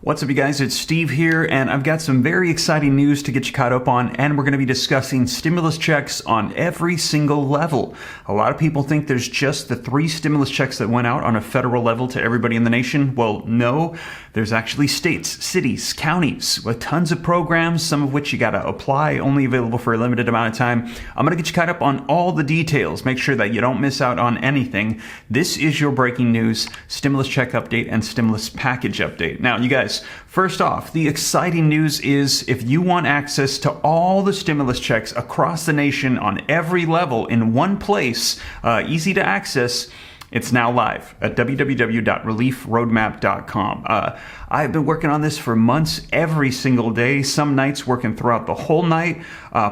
What's up, you guys? It's Steve here, and I've got some very exciting news to get you caught up on, and we're going to be discussing stimulus checks on every single level. A lot of people think there's just the 3 stimulus checks that went out on a federal level to everybody in the nation. Well, no, there's actually states, cities, counties with tons of programs, some of which you got to apply, only available for a limited amount of time. I'm going to get you caught up on all the details, make sure that you don't miss out on anything. This is your breaking news, stimulus check update and stimulus package update. Now, you guys, first off, the exciting news is if you want access to all the stimulus checks across the nation on every level in one place, easy to access, it's now live at www.reliefroadmap.com. I've been working on this for months, every single day, some nights working throughout the whole night,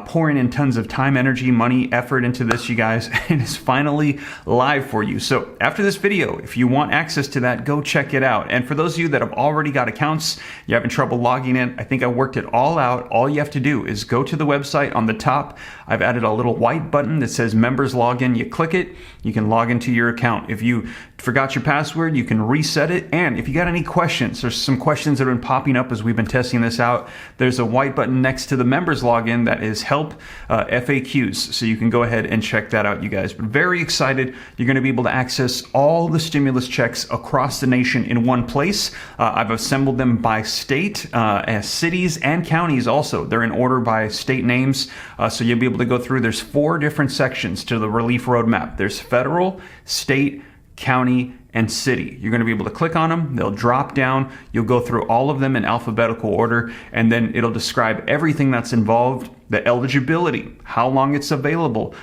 pouring in tons of time, energy, money, effort into this, you guys, and it's finally live for you. So after this video, if you want access to that, go check it out. And for those of you that have already got accounts, you're having trouble logging in, I think I worked it all out. All you have to do is go to the website. On the top, I've added a little white button that says members login. You click it, you can log into your account. If you forgot your password, you can reset it. And if you got any questions, there's some questions that have been popping up as we've been testing this out. There's a white button next to the members login that is help FAQs. So you can go ahead and check that out, you guys. But very excited. You're going to be able to access all the stimulus checks across the nation in one place. I've assembled them by state, as cities and counties also. They're in order by state names. So you'll be able to go through. There's 4 different sections to the relief roadmap. There's federal, state, county, and city. You're going to be able to click on them. They'll drop down. You'll go through all of them in alphabetical order, and then it'll describe everything that's involved, the eligibility, how long it's available,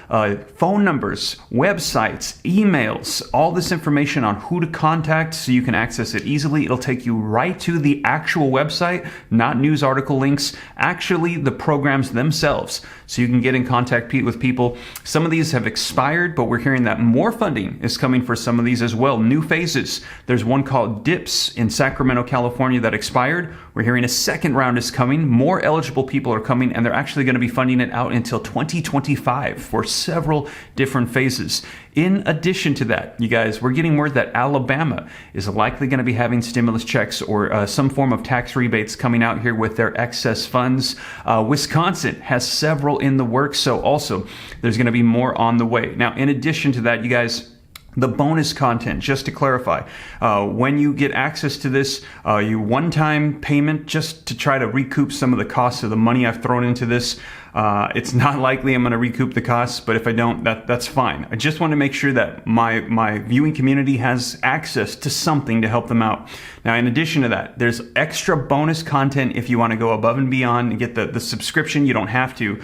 phone numbers, websites, emails, all this information on who to contact so you can access it easily. It'll take you right to the actual website, not news article links, actually the programs themselves, so you can get in contact with people. Some of these have expired, but we're hearing that more funding is coming for some of these as well. New phases. There's one called DIPS in Sacramento, California that expired. We're hearing a second round is coming. More eligible people are coming, and they're actually going to be funding it out until 2025 for several different phases. In addition to that, you guys, we're getting word that Alabama is likely going to be having stimulus checks or some form of tax rebates coming out here with their excess funds. Wisconsin has several in the works, so also there's going to be more on the way. Now, in addition to that, you guys, the bonus content, just to clarify, when you get access to this, you one-time payment just to try to recoup some of the costs of the money I've thrown into this. It's not likely I'm going to recoup the costs, but if I don't, that's fine. I just want to make sure that my viewing community has access to something to help them out. Now, in addition to that, there's extra bonus content if you want to go above and beyond and get the subscription. You don't have to.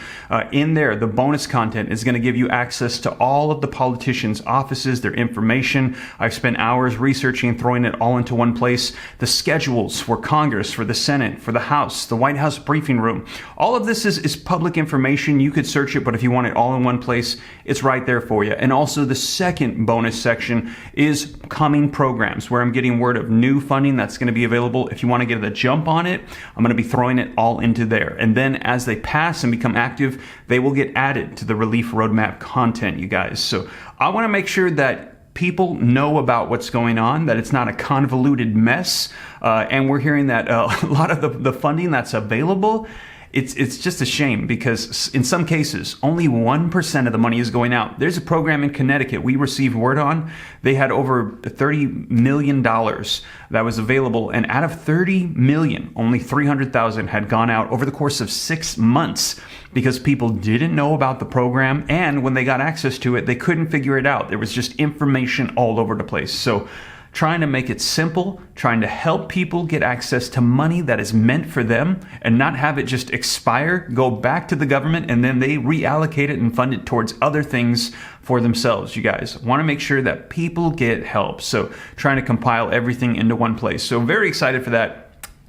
In there, the bonus content is going to give you access to all of the politicians' offices, their information. I've spent hours researching and throwing it all into one place. The schedules for Congress, for the Senate, for the House, the White House briefing room. All of this is public information. You could search it, but if you want it all in one place, it's right there for you. And also the second bonus section is coming programs, where I'm getting word of new funding that's going to be available. If you want to get a jump on it, I'm going to be throwing it all into there. And then as they pass and become active, they will get added to the relief roadmap content, you guys. So I want to make sure that people know about what's going on, that it's not a convoluted mess. And we're hearing that a lot of the funding that's available, it's just a shame, because in some cases, only 1% of the money is going out. There's a program in Connecticut we received word on. They had over $30 million that was available, and out of $30 million, only $300,000 had gone out over the course of 6 months because people didn't know about the program, and when they got access to it, they couldn't figure it out. There was just information all over the place. So trying to make it simple, trying to help people get access to money that is meant for them and not have it just expire, go back to the government, and then they reallocate it and fund it towards other things for themselves. You guys want to make sure that people get help. So trying to compile everything into one place. So very excited for that.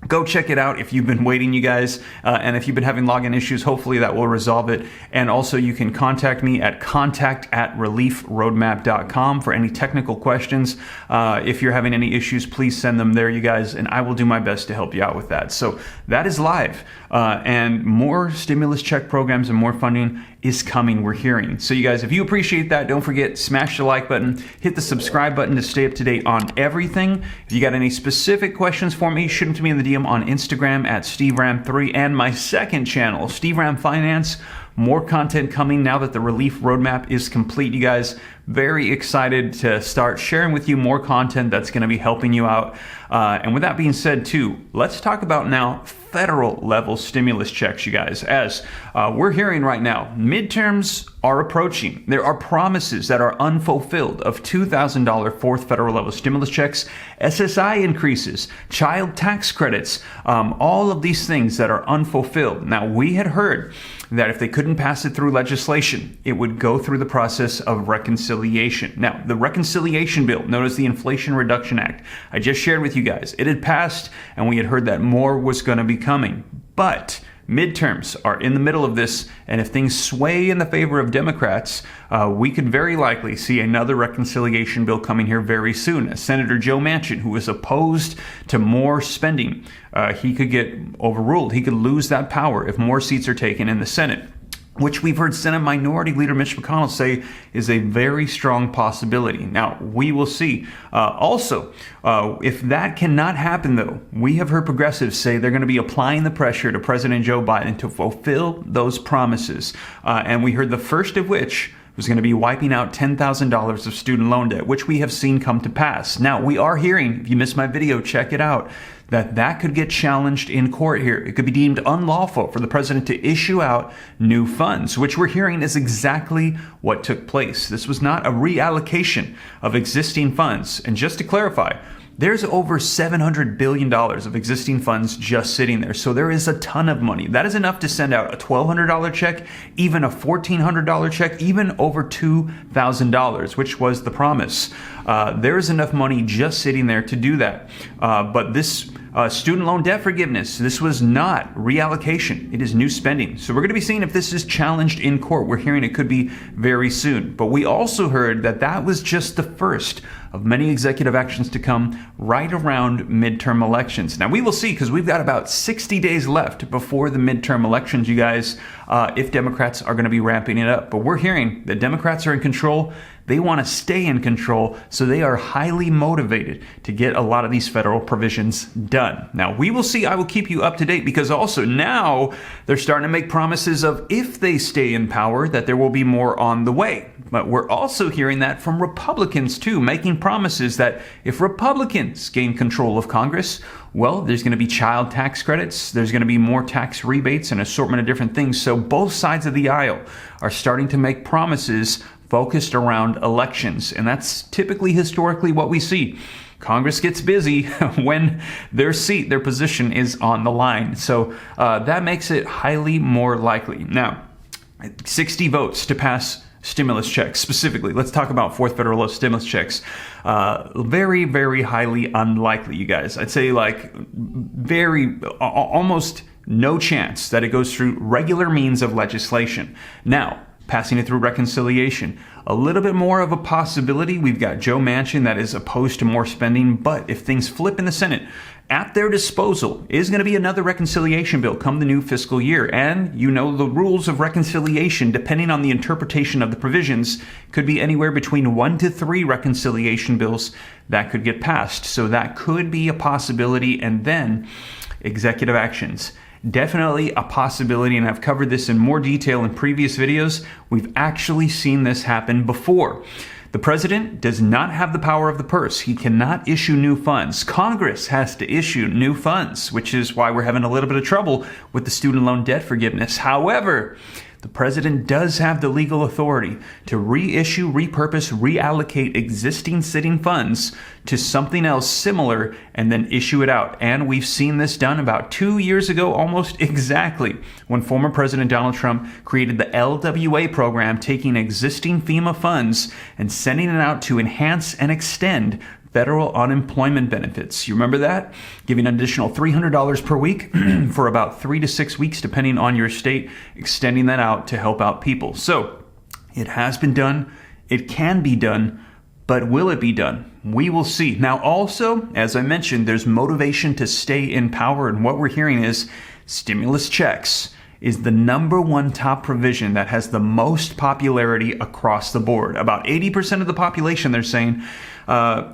Go check it out if you've been waiting, you guys. And if you've been having login issues, hopefully that will resolve it. And also you can contact me at contact@reliefroadmap.com for any technical questions. If you're having any issues, please send them there, you guys, and I will do my best to help you out with that. So that is live. And more stimulus check programs and more funding is coming, we're hearing. So you guys, if you appreciate that, don't forget, smash the like button, hit the subscribe button to stay up to date on everything. If you got any specific questions for me, shoot them to me in the DM medium on Instagram at SteveRam3 and my second channel, Steve Ram Finance. More content coming now that the relief roadmap is complete, you guys. Very excited to start sharing with you more content that's going to be helping you out. And with that being said, too, let's talk about now federal level stimulus checks, you guys. As we're hearing right now, midterms are approaching. There are promises that are unfulfilled of $2,000 fourth federal level stimulus checks, SSI increases, child tax credits, all of these things that are unfulfilled. Now, we had heard that if they couldn't pass it through legislation, it would go through the process of reconciliation. Now, the reconciliation bill, known as the Inflation Reduction Act, I just shared with you guys, it had passed and we had heard that more was going to be coming. But midterms are in the middle of this, and if things sway in the favor of Democrats, we could very likely see another reconciliation bill coming here very soon. Senator Joe Manchin, who is opposed to more spending, he could get overruled. He could lose that power if more seats are taken in the Senate, which we've heard Senate Minority Leader Mitch McConnell say is a very strong possibility. Now, we will see. Also, if that cannot happen, though, we have heard progressives say they're going to be applying the pressure to President Joe Biden to fulfill those promises. And we heard the first of which was going to be wiping out $10,000 of student loan debt, which we have seen come to pass. Now, we are hearing, if you missed my video, check it out, that could get challenged in court here. It could be deemed unlawful for the president to issue out new funds, which we're hearing is exactly what took place. This was not a reallocation of existing funds. And just to clarify, there's over $700 billion of existing funds just sitting there. So there is a ton of money. That is enough to send out a $1,200 check, even a $1,400 check, even over $2,000, which was the promise. There is enough money just sitting there to do that. But this student loan debt forgiveness, this was not reallocation. It is new spending. So we're going to be seeing if this is challenged in court. We're hearing it could be very soon. But we also heard that that was just the first of many executive actions to come right around midterm elections. Now, we will see, because we've got about 60 days left before the midterm elections, you guys, if Democrats are going to be ramping it up. But we're hearing that Democrats are in control. They want to stay in control, so they are highly motivated to get a lot of these federal provisions done. Now, we will see. I will keep you up to date, because also now they're starting to make promises of, if they stay in power, that there will be more on the way. But we're also hearing that from Republicans, too, making promises that if Republicans gain control of Congress, well, there's going to be child tax credits, there's going to be more tax rebates, and assortment of different things. So both sides of the aisle are starting to make promises focused around elections. And that's typically, historically, what we see. Congress gets busy when their seat, their position is on the line. So that makes it highly more likely. Now, 60 votes to pass stimulus checks specifically. Let's talk about fourth federal stimulus checks. Very, very highly unlikely, you guys. I'd say like almost no chance that it goes through regular means of legislation. Now, passing it through reconciliation, a little bit more of a possibility. We've got Joe Manchin that is opposed to more spending, but if things flip in the Senate, at their disposal is going to be another reconciliation bill come the new fiscal year. And you know the rules of reconciliation, depending on the interpretation of the provisions, could be anywhere between 1 to 3 reconciliation bills that could get passed. So that could be a possibility. And then executive actions. Definitely a possibility, and I've covered this in more detail in previous videos. We've actually seen this happen before. The president does not have the power of the purse. He cannot issue new funds. Congress has to issue new funds, which is why we're having a little bit of trouble with the student loan debt forgiveness. However, the president does have the legal authority to reissue, repurpose, reallocate existing sitting funds to something else similar and then issue it out. And we've seen this done about 2 years ago, almost exactly, when former President Donald Trump created the LWA program, taking existing FEMA funds and sending it out to enhance and extend federal unemployment benefits. You remember that? Giving an additional $300 per week for about 3 to 6 weeks, depending on your state, extending that out to help out people. So it has been done. It can be done. But will it be done? We will see. Now, also, as I mentioned, there's motivation to stay in power. And what we're hearing is stimulus checks is the #1 top provision that has the most popularity across the board. About 80% of the population, they're saying,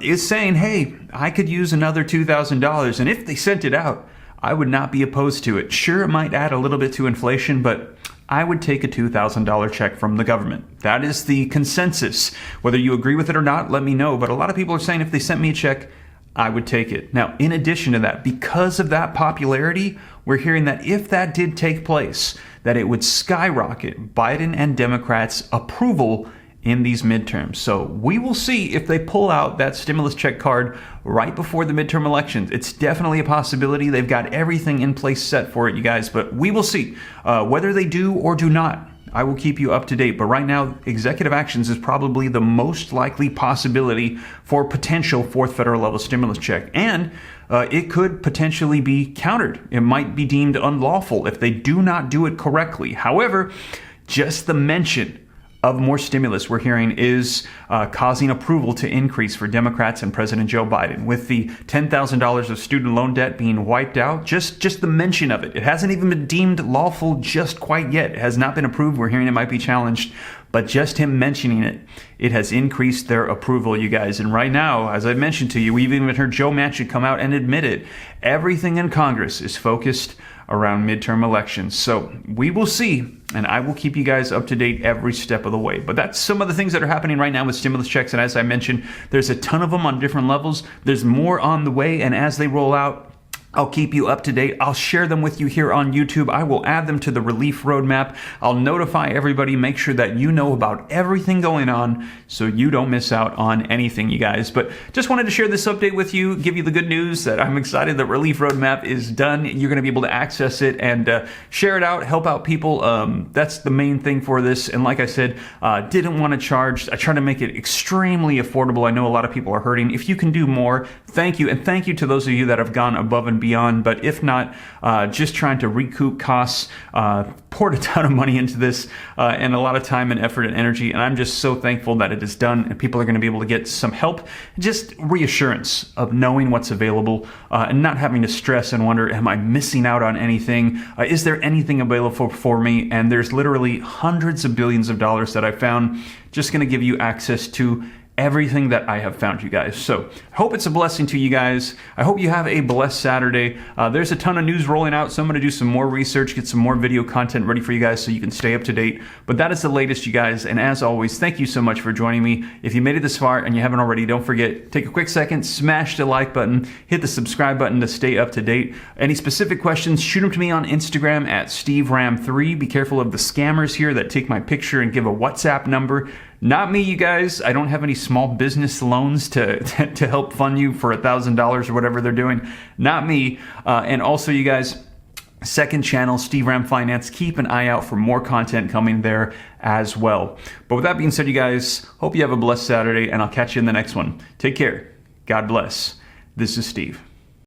is saying, hey, I could use another $2,000. And if they sent it out, I would not be opposed to it. Sure, it might add a little bit to inflation, but I would take a $2,000 check from the government. That is the consensus. Whether you agree with it or not, let me know. But a lot of people are saying if they sent me a check, I would take it. Now, in addition to that, because of that popularity, we're hearing that if that did take place, that it would skyrocket Biden and Democrats' approval in these midterms. So we will see if they pull out that stimulus check card right before the midterm elections. It's definitely a possibility. They've got everything in place set for it, you guys, but we will see. Whether they do or do not, I will keep you up to date. But right now, executive actions is probably the most likely possibility for potential fourth federal level stimulus check. And it could potentially be countered. It might be deemed unlawful if they do not do it correctly. However, just the mention of more stimulus we're hearing is causing approval to increase for Democrats and President Joe Biden. With the $10,000 of student loan debt being wiped out, just the mention of it. It hasn't even been deemed lawful just quite yet. It has not been approved. We're hearing it might be challenged. But just him mentioning it, it has increased their approval, you guys. And right now, as I mentioned to you, we've even heard Joe Manchin come out and admit it. Everything in Congress is focused around midterm elections. So we will see, and I will keep you guys up to date every step of the way. But that's some of the things that are happening right now with stimulus checks. And as I mentioned, there's a ton of them on different levels. There's more on the way. And as they roll out, I'll keep you up to date. I'll share them with you here on YouTube. I will add them to the relief roadmap. I'll notify everybody, make sure that you know about everything going on so you don't miss out on anything, you guys. But just wanted to share this update with you, give you the good news that I'm excited the relief roadmap is done. You're going to be able to access it and share it out, help out people. That's the main thing for this. And like I said, didn't want to charge. I try to make it extremely affordable. I know a lot of people are hurting. If you can do more, thank you. And thank you to those of you that have gone above and beyond. But if not, just trying to recoup costs, poured a ton of money into this and a lot of time and effort and energy. And I'm just so thankful that it is done and people are going to be able to get some help, just reassurance of knowing what's available and not having to stress and wonder, am I missing out on anything? Is there anything available for me? And there's literally hundreds of billions of dollars that I found just going to give you access to everything that I have found, you guys. So I hope it's a blessing to you guys. I hope you have a blessed Saturday. There's a ton of news rolling out, so I'm going to do some more research, get some more video content ready for you guys so you can stay up to date. But that is the latest, you guys. And as always, thank you so much for joining me. If you made it this far and you haven't already, don't forget, take a quick second, smash the like button, hit the subscribe button to stay up to date. Any specific questions, shoot them to me on Instagram at SteveRam3. Be careful of the scammers here that take my picture and give a WhatsApp number. Not me, you guys. I don't have any small business loans to help fund you for $1,000 or whatever they're doing. Not me. And also, you guys, second channel, Steve Ram Finance. Keep an eye out for more content coming there as well. But with that being said, you guys, hope you have a blessed Saturday, and I'll catch you in the next one. Take care. God bless. This is Steve.